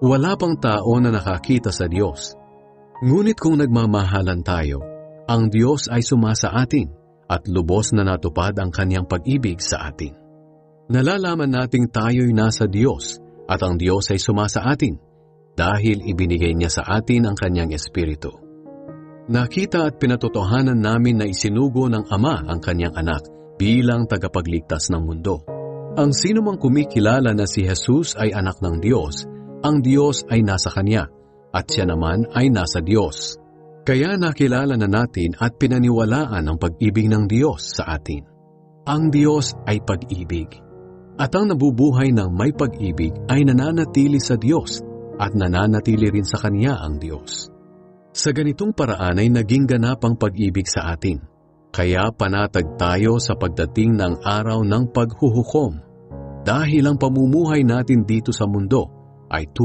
Wala pang tao na nakakita sa Diyos. Ngunit kung nagmamahalan tayo, ang Diyos ay sumasa atin at lubos na natupad ang Kanyang pag-ibig sa atin. Nalalaman nating tayo'y nasa Diyos at ang Diyos ay sumasa atin dahil ibinigay niya sa atin ang Kanyang Espiritu. Nakita at pinatotohanan namin na isinugo ng Ama ang Kanyang anak bilang tagapagligtas ng mundo. Ang sinumang kumikilala na si Jesus ay anak ng Diyos, ang Diyos ay nasa Kanya, at siya naman ay nasa Diyos. Kaya nakilala na natin at pinaniwalaan ang pag-ibig ng Diyos sa atin. Ang Diyos ay pag-ibig. At ang nabubuhay ng may pag-ibig ay nananatili sa Diyos at nananatili rin sa Kanya ang Diyos. Sa ganitong paraan ay naging ganap ang pag-ibig sa atin. Kaya panatag tayo sa pagdating ng araw ng paghuhukom. Dahil ang pamumuhay natin dito sa mundo ay tulad